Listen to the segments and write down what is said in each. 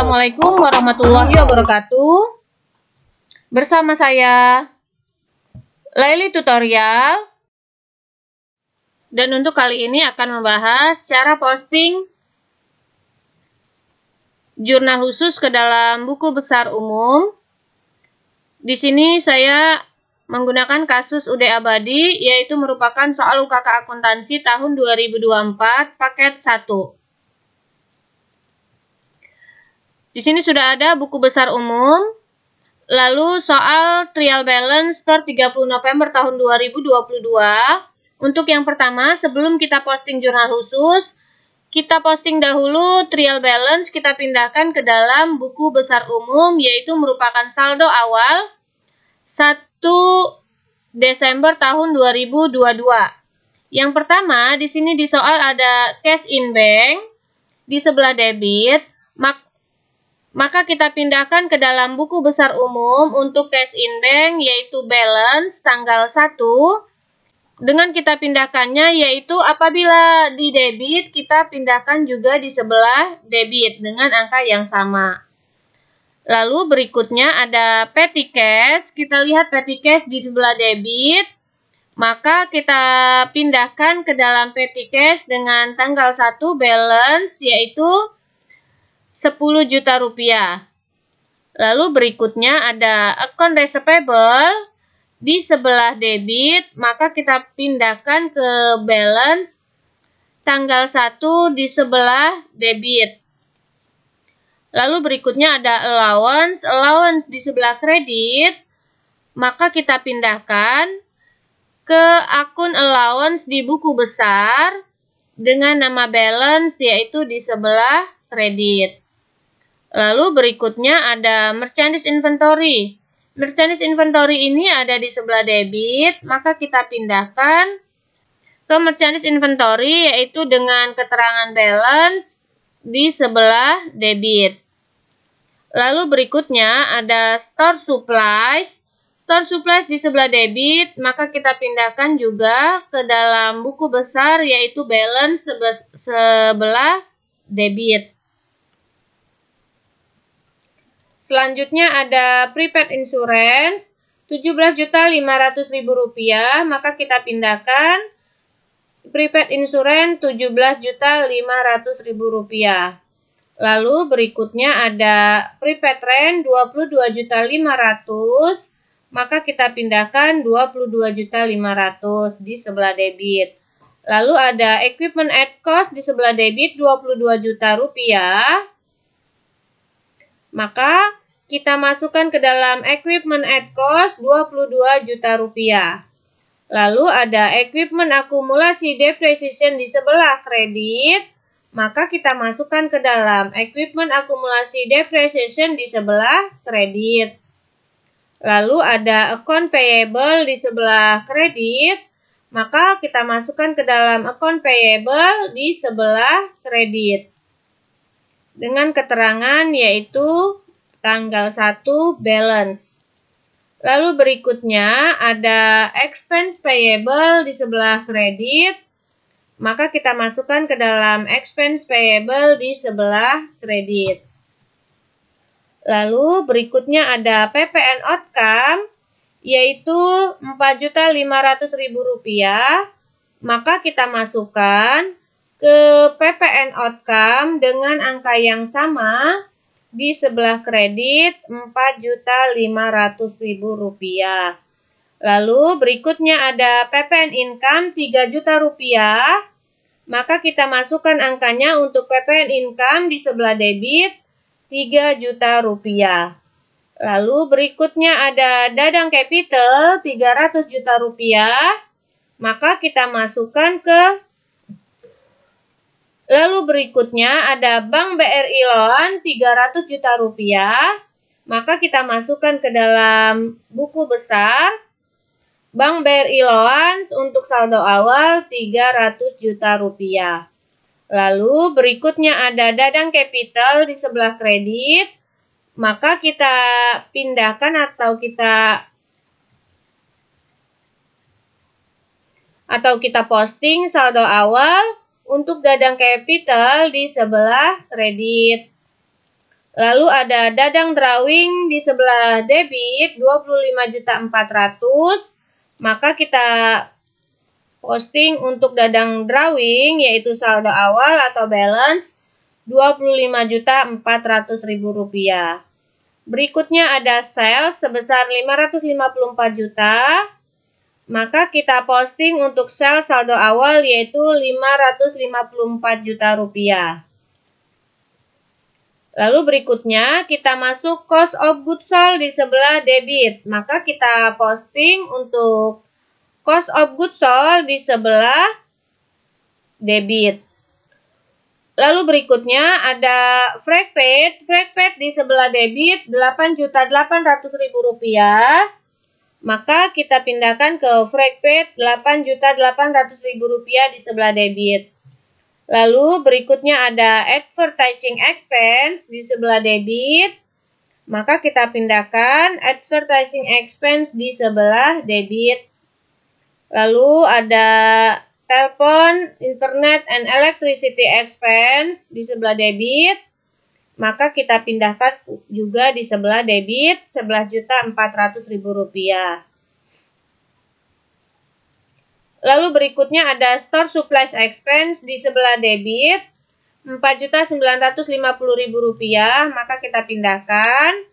Assalamualaikum warahmatullahi wabarakatuh. Bersama saya Laili Tutorial. Dan untuk kali ini akan membahas cara posting jurnal khusus ke dalam buku besar umum. Di sini saya menggunakan kasus UD Abadi, yaitu merupakan soal UKK Akuntansi tahun 2024 paket 1. Di sini sudah ada buku besar umum, lalu soal trial balance per 30 November tahun 2022. Untuk yang pertama, sebelum kita posting jurnal khusus, kita posting dahulu trial balance, kita pindahkan ke dalam buku besar umum, yaitu merupakan saldo awal 1 Desember tahun 2022. Yang pertama, di sini di soal ada cash in bank, di sebelah debit, maka kita pindahkan ke dalam buku besar umum untuk cash in bank, yaitu balance tanggal 1. Dengan kita pindahkannya, yaitu apabila di debit, kita pindahkan juga di sebelah debit dengan angka yang sama. Lalu berikutnya ada petty cash. Kita lihat petty cash di sebelah debit, maka kita pindahkan ke dalam petty cash dengan tanggal 1 balance, yaitu 10 juta rupiah. Lalu berikutnya ada account receivable di sebelah debit, maka kita pindahkan ke balance tanggal 1 di sebelah debit. Lalu berikutnya ada allowance di sebelah kredit, maka kita pindahkan ke akun allowance di buku besar dengan nama balance, yaitu di sebelah kredit. Lalu berikutnya ada merchandise inventory. Merchandise inventory ini ada di sebelah debit, maka kita pindahkan ke merchandise inventory, yaitu dengan keterangan balance di sebelah debit. Lalu berikutnya ada store supplies. Store supplies di sebelah debit, maka kita pindahkan juga ke dalam buku besar, yaitu balance sebelah debit. Selanjutnya ada prepaid insurance 17.500.000 rupiah, maka kita pindahkan prepaid insurance 17.500.000 rupiah. Lalu berikutnya ada prepaid rent 22.500.000, maka kita pindahkan 22.500.000 di sebelah debit. Lalu ada equipment at cost di sebelah debit 22 juta rupiah, maka kita masukkan ke dalam equipment at cost 22 juta rupiah. Lalu ada equipment akumulasi depreciation di sebelah kredit, maka kita masukkan ke dalam equipment akumulasi depreciation di sebelah kredit. Lalu ada account payable di sebelah kredit, maka kita masukkan ke dalam account payable di sebelah kredit dengan keterangan yaitu tanggal 1 balance. Lalu berikutnya ada expense payable di sebelah kredit, maka kita masukkan ke dalam expense payable di sebelah kredit. Lalu berikutnya ada PPN outcome, yaitu 4.500.000 rupiah, maka kita masukkan ke PPN outcome dengan angka yang sama di sebelah kredit 4.500.000 rupiah. Lalu berikutnya ada PPN income 3 juta rupiah, maka kita masukkan angkanya untuk PPN income di sebelah debit 3 juta rupiah. Lalu berikutnya ada dadang capital 300 juta rupiah, maka kita masukkan ke. Lalu berikutnya ada Bank BRI Loan 300 juta rupiah, maka kita masukkan ke dalam buku besar Bank BRI Loan untuk saldo awal 300 juta rupiah. Lalu berikutnya ada dadang capital di sebelah kredit, maka kita pindahkan atau kita posting saldo awal untuk dadang capital di sebelah kredit. Lalu ada Dadang drawing di sebelah debit 25.400.000. Maka kita posting untuk Dadang drawing yaitu saldo awal atau balance Rp25.400.000. Berikutnya ada sales sebesar 554 juta. Maka kita posting untuk sales saldo awal yaitu Rp554 juta. Lalu berikutnya kita masuk cost of goods sold di sebelah debit. Maka kita posting untuk cost of goods sold di sebelah debit. Lalu berikutnya ada freight paid. Freight paid di sebelah debit Rp8.800.000. Maka kita pindahkan ke freight paid Rp8.800.000 di sebelah debit. Lalu berikutnya ada advertising expense di sebelah debit. Maka kita pindahkan advertising expense di sebelah debit. Lalu ada telepon, internet, and electricity expense di sebelah debit. Maka kita pindahkan juga di sebelah debit Rp11.400.000. Lalu berikutnya ada store supplies expense di sebelah debit Rp4.950.000. Maka kita pindahkan.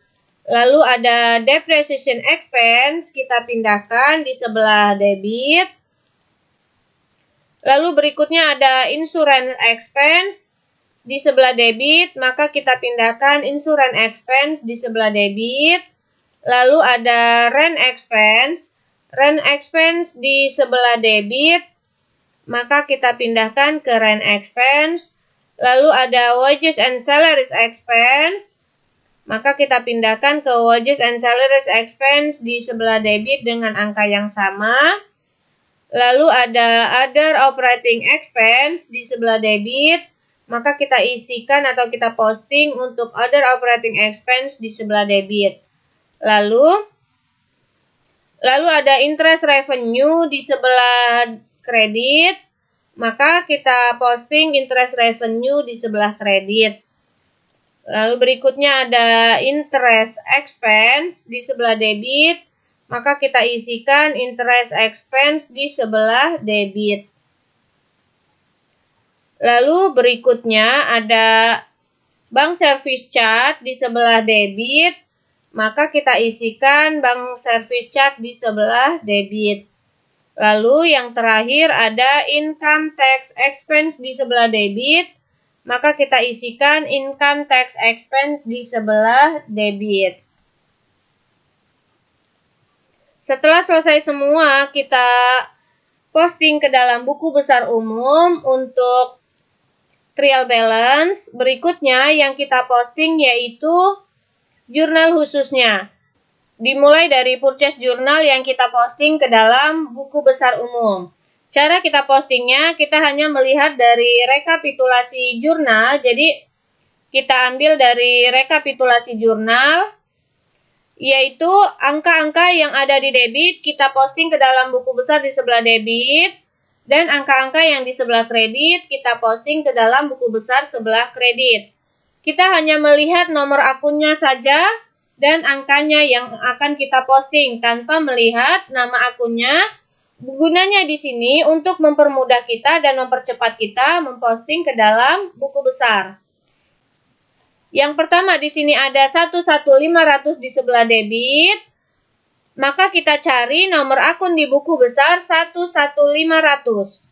Lalu ada depreciation expense, kita pindahkan di sebelah debit. Lalu berikutnya ada insurance expense di sebelah debit, maka kita pindahkan insurance expense di sebelah debit. Lalu ada rent expense di sebelah debit, maka kita pindahkan ke rent expense. Lalu ada wages and salaries expense, maka kita pindahkan ke wages and salaries expense di sebelah debit dengan angka yang sama. Lalu ada other operating expense di sebelah debit, maka kita isikan atau kita posting untuk other operating expense di sebelah debit. Lalu ada interest revenue di sebelah kredit, maka kita posting interest revenue di sebelah kredit. Lalu berikutnya ada interest expense di sebelah debit, maka kita isikan interest expense di sebelah debit. Lalu berikutnya ada bank service charge di sebelah debit, maka kita isikan bank service charge di sebelah debit. Lalu yang terakhir ada income tax expense di sebelah debit, maka kita isikan income tax expense di sebelah debit. Setelah selesai semua, kita posting ke dalam buku besar umum untuk trial balance. Berikutnya yang kita posting yaitu jurnal khususnya. Dimulai dari purchase journal yang kita posting ke dalam buku besar umum. Cara kita postingnya, kita hanya melihat dari rekapitulasi jurnal. Jadi, kita ambil dari rekapitulasi jurnal, yaitu angka-angka yang ada di debit, kita posting ke dalam buku besar di sebelah debit. Dan angka-angka yang di sebelah kredit, kita posting ke dalam buku besar sebelah kredit. Kita hanya melihat nomor akunnya saja dan angkanya yang akan kita posting tanpa melihat nama akunnya. Gunanya di sini untuk mempermudah kita dan mempercepat kita memposting ke dalam buku besar. Yang pertama di sini ada 11500 di sebelah debit. Maka kita cari nomor akun di buku besar 11500.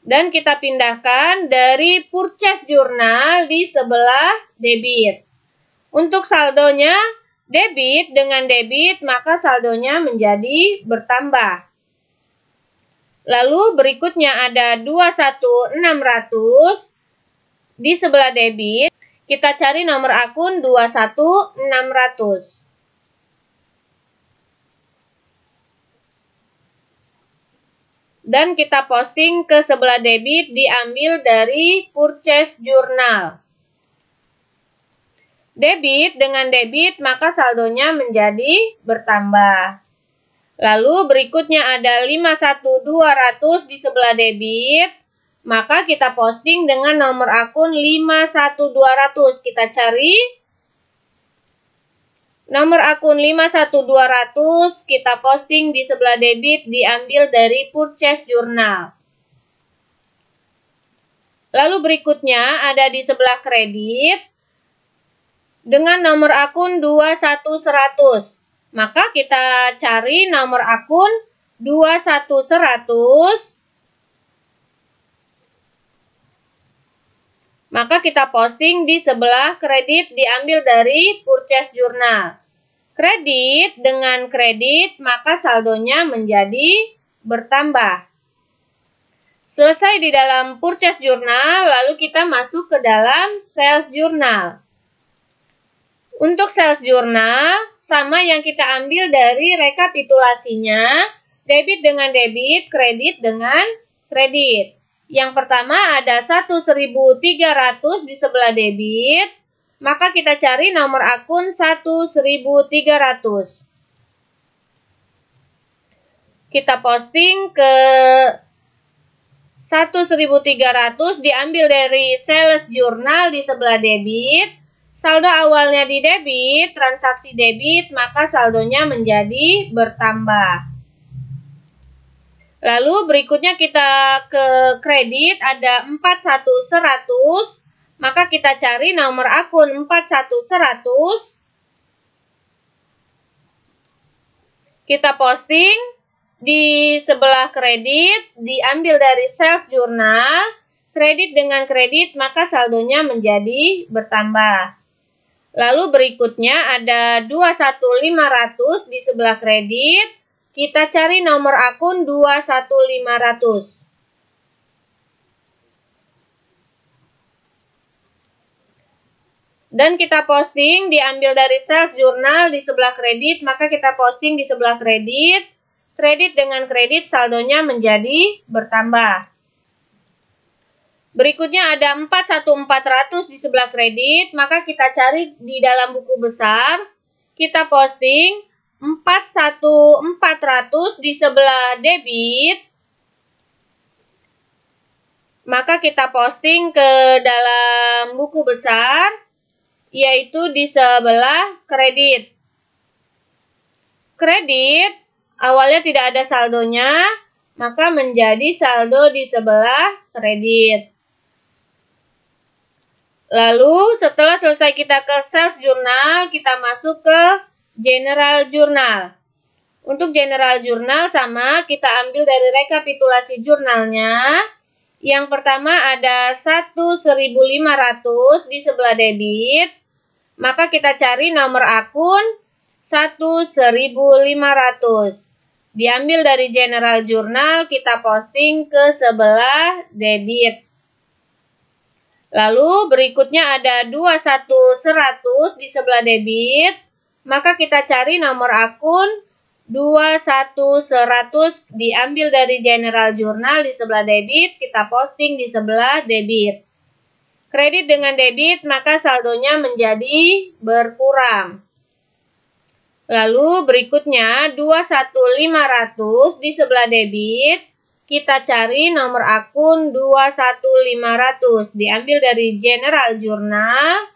Dan kita pindahkan dari purchase journal di sebelah debit. Untuk saldonya debit dengan debit, maka saldonya menjadi bertambah. Lalu berikutnya ada 21600 di sebelah debit. Kita cari nomor akun 21600. Dan kita posting ke sebelah debit diambil dari purchase journal. Debit dengan debit, maka saldonya menjadi bertambah. Lalu berikutnya ada 51200 di sebelah debit. maka kita posting dengan nomor akun 51200. Kita cari nomor akun 51200, kita posting di sebelah debit, diambil dari purchase journal. Lalu berikutnya ada di sebelah kredit dengan nomor akun 21100. Maka kita cari nomor akun 21100. Maka kita posting di sebelah kredit, diambil dari purchase journal. Kredit dengan kredit, maka saldonya menjadi bertambah. Selesai di dalam purchase journal, lalu kita masuk ke dalam sales journal. Untuk sales journal, sama yang kita ambil dari rekapitulasinya, debit dengan debit, kredit dengan kredit. Yang pertama ada 1.300 di sebelah debit, maka kita cari nomor akun 1.300. Kita posting ke 1.300, diambil dari sales journal di sebelah debit. Saldo awalnya di debit, transaksi debit, maka saldonya menjadi bertambah. Lalu berikutnya kita ke kredit, ada 41100, maka kita cari nomor akun 41100. Kita posting di sebelah kredit, diambil dari sales journal, kredit dengan kredit, maka saldonya menjadi bertambah. Lalu berikutnya ada 21500 di sebelah kredit. Kita cari nomor akun 21500. Dan kita posting, diambil dari sales journal di sebelah kredit, maka kita posting di sebelah kredit. Kredit dengan kredit, saldonya menjadi bertambah. Berikutnya ada 41400 di sebelah kredit, maka kita cari di dalam buku besar. Kita posting 41400 di sebelah debit, maka kita posting ke dalam buku besar, yaitu di sebelah kredit. Kredit awalnya tidak ada saldonya, maka menjadi saldo di sebelah kredit. Lalu setelah selesai kita ke sales journal, kita masuk ke general journal. Untuk general journal sama, kita ambil dari rekapitulasi jurnalnya. Yang pertama ada 1.500 di sebelah debit, maka kita cari nomor akun 1.500. Diambil dari general journal, kita posting ke sebelah debit. Lalu berikutnya ada 21100 di sebelah debit, maka kita cari nomor akun 21100, diambil dari general journal di sebelah debit, kita posting di sebelah debit. Kredit dengan debit, maka saldonya menjadi berkurang. Lalu berikutnya 21500 di sebelah debit, kita cari nomor akun 21500, diambil dari general journal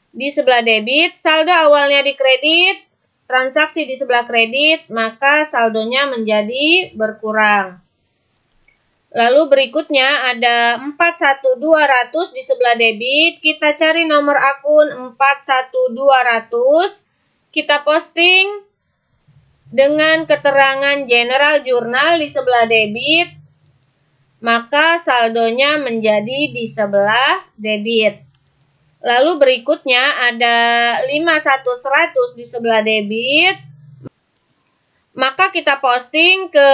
di sebelah debit, saldo awalnya di kredit, transaksi di sebelah kredit, maka saldonya menjadi berkurang. Lalu berikutnya ada 41200 di sebelah debit, kita cari nomor akun 41200, kita posting dengan keterangan general journal di sebelah debit, maka saldonya menjadi di sebelah debit. Lalu berikutnya ada 5100 di sebelah debit, maka kita posting ke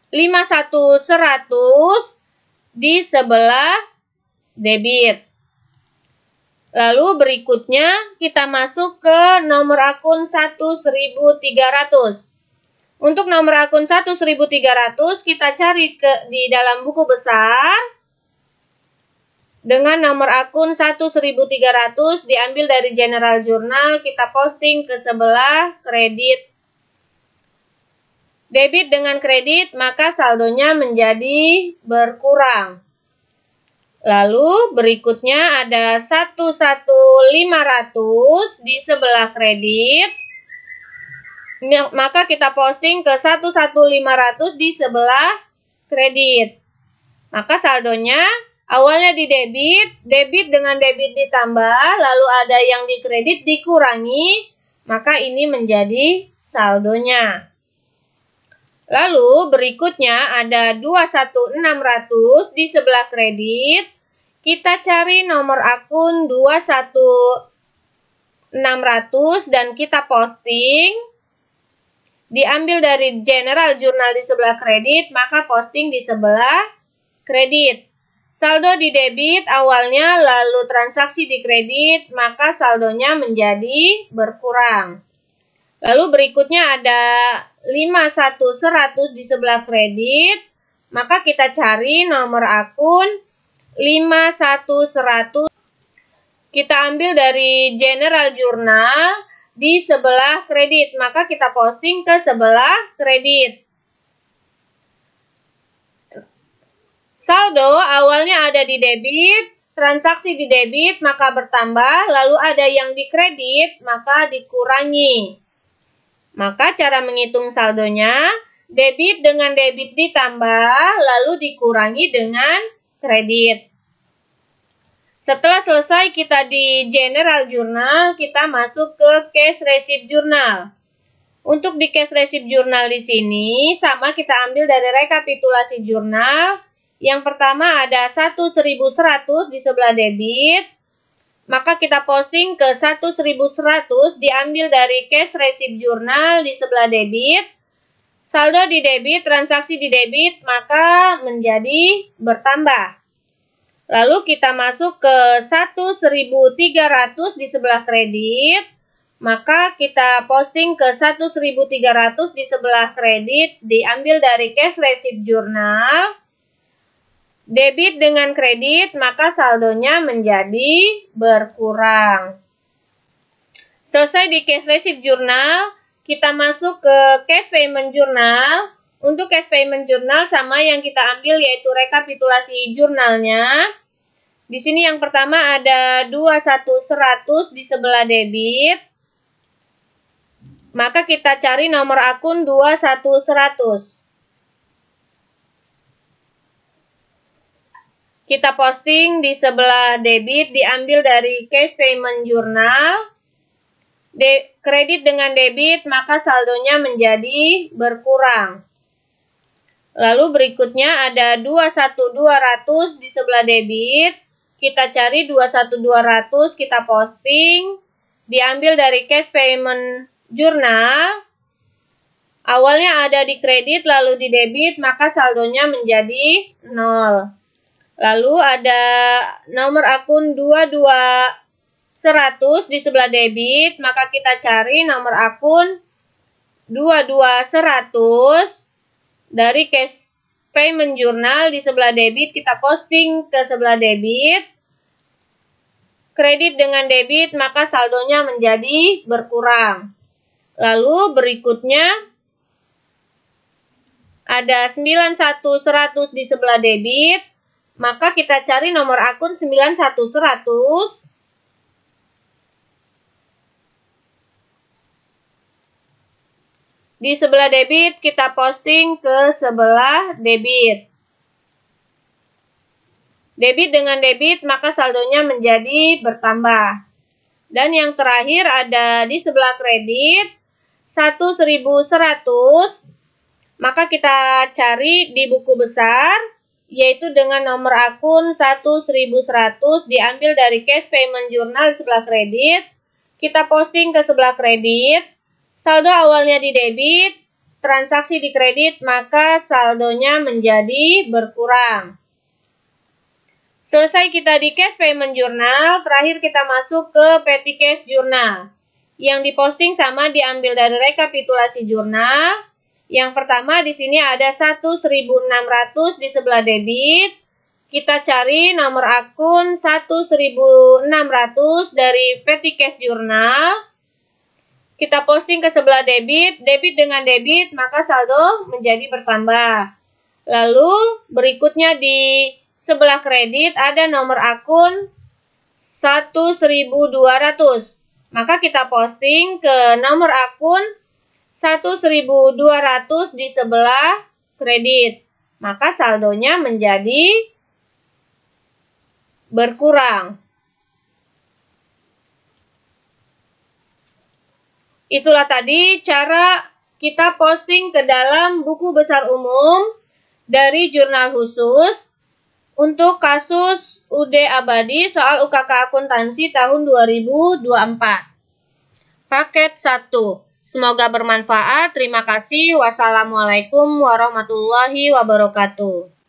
5100 di sebelah debit. Lalu berikutnya kita masuk ke nomor akun 1.300. Untuk nomor akun 1.300 kita cari di dalam buku besar dengan nomor akun 1.300, diambil dari general journal, kita posting ke sebelah kredit. Debit dengan kredit, maka saldonya menjadi berkurang. Lalu berikutnya ada 1.500 di sebelah kredit. Maka kita posting ke 1.500 di sebelah kredit. Maka saldonya awalnya di debit dengan debit ditambah, lalu ada yang di kredit dikurangi, maka ini menjadi saldonya. Lalu berikutnya ada 21.600 di sebelah kredit. Kita cari nomor akun 21.600 dan kita posting. Diambil dari general jurnal di sebelah kredit, maka posting di sebelah kredit. Saldo di debit awalnya, lalu transaksi di kredit, maka saldonya menjadi berkurang. Lalu berikutnya ada 51.100 di sebelah kredit, maka kita cari nomor akun 51.100. Kita ambil dari general jurnal di sebelah kredit, maka kita posting ke sebelah kredit. Saldo awalnya ada di debit, transaksi di debit maka bertambah, lalu ada yang di kredit maka dikurangi. Maka cara menghitung saldonya, debit dengan debit ditambah, lalu dikurangi dengan kredit. Setelah selesai kita di general journal, kita masuk ke cash receipt journal. Untuk di cash receipt journal di sini, sama kita ambil dari rekapitulasi jurnal. Yang pertama ada 1.100 di sebelah debit, maka kita posting ke 1.100 diambil dari cash receipt journal di sebelah debit. Saldo di debit, transaksi di debit, maka menjadi bertambah. Lalu kita masuk ke 1.300 di sebelah kredit, maka kita posting ke 1.300 di sebelah kredit, diambil dari cash receipt journal. Debit dengan kredit, maka saldonya menjadi berkurang. Selesai di cash receipt journal, kita masuk ke cash payment journal. Untuk cash payment journal sama yang kita ambil yaitu rekapitulasi jurnalnya. Di sini yang pertama ada 21.100 di sebelah debit. Maka kita cari nomor akun 21.100. Kita posting di sebelah debit, diambil dari cash payment journal. Kredit dengan debit, maka saldonya menjadi berkurang. Lalu berikutnya ada 21.200 di sebelah debit. Kita cari 21.200, kita posting. Diambil dari cash payment journal. Awalnya ada di kredit, lalu di debit, maka saldonya menjadi 0. Lalu ada nomor akun 22.100 di sebelah debit, maka kita cari nomor akun 22.100 dari cash payment journal di sebelah debit, kita posting ke sebelah debit. Kredit dengan debit, maka saldonya menjadi berkurang. Lalu berikutnya ada 91.100 di sebelah debit, maka kita cari nomor akun 91.100. Di sebelah debit kita posting ke sebelah debit. Debit dengan debit maka saldonya menjadi bertambah. Dan yang terakhir ada di sebelah kredit 1.100. Maka kita cari di buku besar, yaitu dengan nomor akun 1.100 diambil dari cash payment journal di sebelah kredit. Kita posting ke sebelah kredit. Saldo awalnya di debit, transaksi di kredit, maka saldonya menjadi berkurang. Selesai kita di cash payment journal, terakhir kita masuk ke petty cash journal. Yang diposting sama diambil dari rekapitulasi jurnal. Yang pertama di sini ada 1.600 di sebelah debit. Kita cari nomor akun 1.600 dari petty cash journal. kita posting ke sebelah debit dengan debit, maka saldo menjadi bertambah. Lalu berikutnya di sebelah kredit ada nomor akun 1.200. Maka kita posting ke nomor akun 1.200 di sebelah kredit. Maka saldonya menjadi berkurang. Itulah tadi cara kita posting ke dalam buku besar umum dari jurnal khusus untuk kasus UD Abadi soal UKK akuntansi tahun 2024. Paket 1. Semoga bermanfaat. Terima kasih. Wassalamualaikum warahmatullahi wabarakatuh.